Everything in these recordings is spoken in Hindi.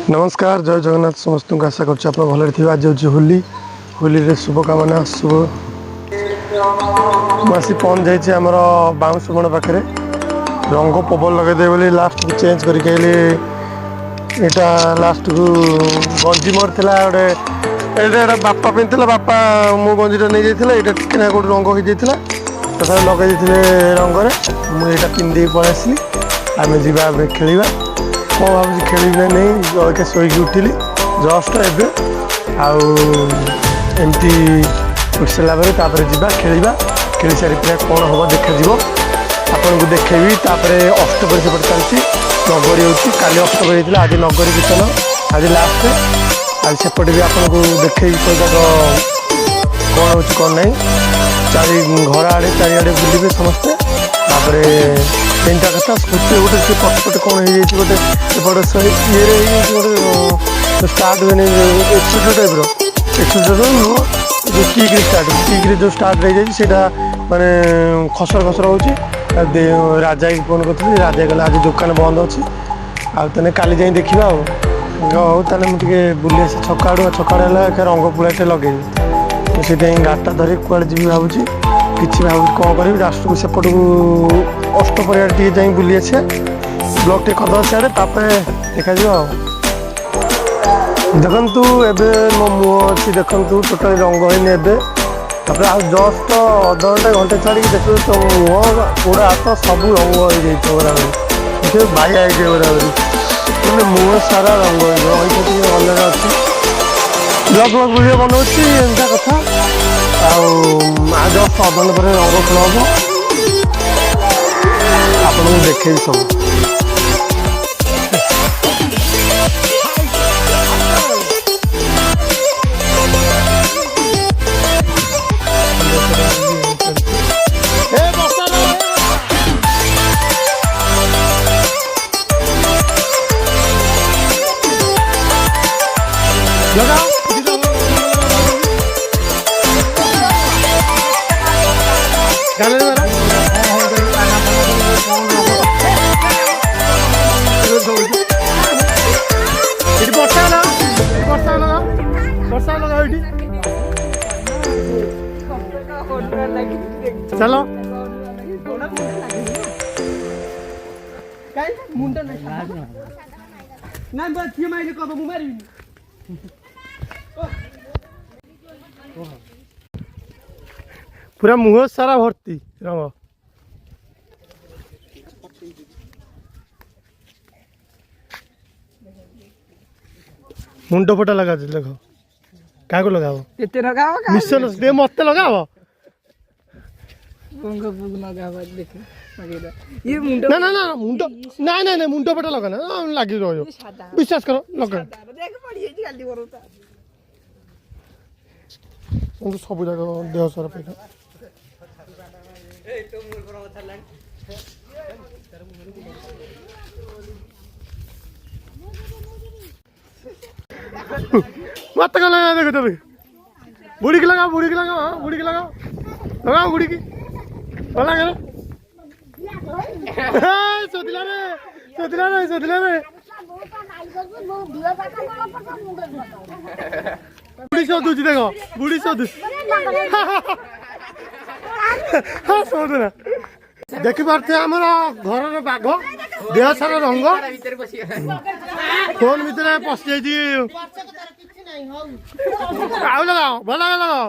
नमस्कार जय जगन्नाथ समस्त को आशा कर भल थी। आज हूँ होली होली शुभकामना शुभ मुझे पहुँच जाइए आमर बाउंस बण पाखे रंग पवन लगेदे बोली लास्ट को चेंज करके यहाँ लास्ट को गंजी मोर था गोटे बापा पिंधला बापा मो गंजीटा नहीं जाता यहाँ टिके ना गोटे रंग हो जाता तथा लगे रंगे मुझे पिंधे पलि आसली आम जा खेल कौन भाव खेल नहीं जल्दी शोक उठिली जस्ट एवं आमती उठ सारापर जा खेल खेल सारी कौन हम देखा आपन को देखेबी अष्टपरी सेपट चलती नगरी होती काली अष्टपरी होता आज नगरी कीर्तन आज लास्ट आज सेपटे भी आपन को देखे कौन हो कौन नहीं चारि घर आड़े चारिड़े बुले समस्ते तीनटा कथा स्कूटी गोटे से पटपटे कौन हो गोटे ये गोटे स्टार्ट हुए एक्सीटर टाइप एक्सीटर जो किक्रे जो स्टार्ट रही जाए माने खसर खसर हो राजा की फोन करी राजा कहला आज दुकान बंद अच्छी आने काली जाए देखा हो ताने मुझे बुले आसे छकाड़ू छकाड़ रंग पुलाटे लगे से गाड़टा धरिक कड़े जी भावुँ कि भाव कौन करी लास्ट को सेपट को अष्टपरिया टे जा बुली आसे ब्लॉक टे करद सियाड़े देखा देखु एवं मो मुँह अच्छी देखु टोटाल रंग होनी एवं आज जस्ट अध घंटे घंटे छाड़ी देखो तो मुँह गोड़ हाथ सब रंग हो बराबर बाया है बराबर मैंने मुँह सारा रंग अलग अच्छी ब्लग ब्लग वीडियो बनाऊँगी एमता कथा आज जस्ट अध घंटे पर रंग खेल हम आपको देखे सब चलो पूरा मुँह सारा भर्ती रंग मुंड फटा लगा देख क्या लगाओ मिशन मत लगाओ ना ना ना मुंड ना ना ना मुंड फटा लगा ना लगी रही विश्वास करो लगा सब जाक देह सारा पैसा मत का लगा देखो तभी बुढ़ी की लगाओ बुढ़ी की लगाओ बुढ़ी की लगाओ लगाओ बुढ़ी की लगा सोदिला रे सोदिला रे सोदिला रे बुढ़ी सोदुची देखो बुढ़ी सोदु हाँ सोदुना देखी पार्थे आमर घर बाघ देह सारा रंग फोन भीतर पशि जाइए लगाओ भल लगाओ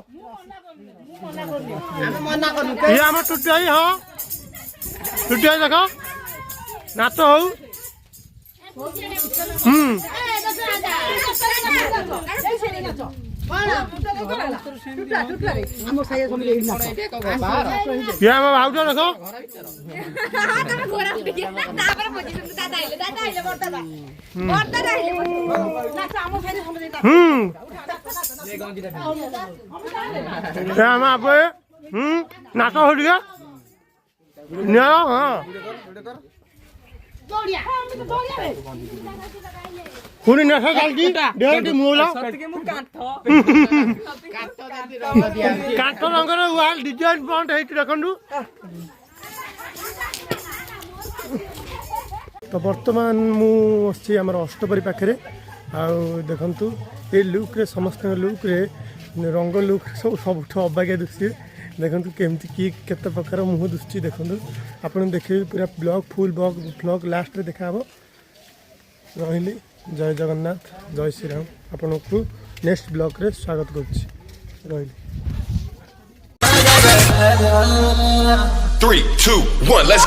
ये आम टुटी आई हाँ टुटी आई देख नाच हो ये आम भाउज देख आम आप नाच हो हाँ पुणी नशा चलती डेढ़ मुला काठ रंगर वाल डिजाइन पॉइंट है देखु तो बर्तमान मुझे आम अष्टपरी पाखे देखु ये लुक्रे समस्त लुक्रे रंग लुक सब अबागिया दुशी देखो केमती किए केते प्रकार मुह दुशी देखो आपन देखिए पूरा ब्लॉग फुल ब्लॉग लास्ट रे देखा रही जय जगन्नाथ जय श्री राम आपन को नेक्स्ट ब्लॉग रे स्वागत करछि रही 3, 2, 1, let's go.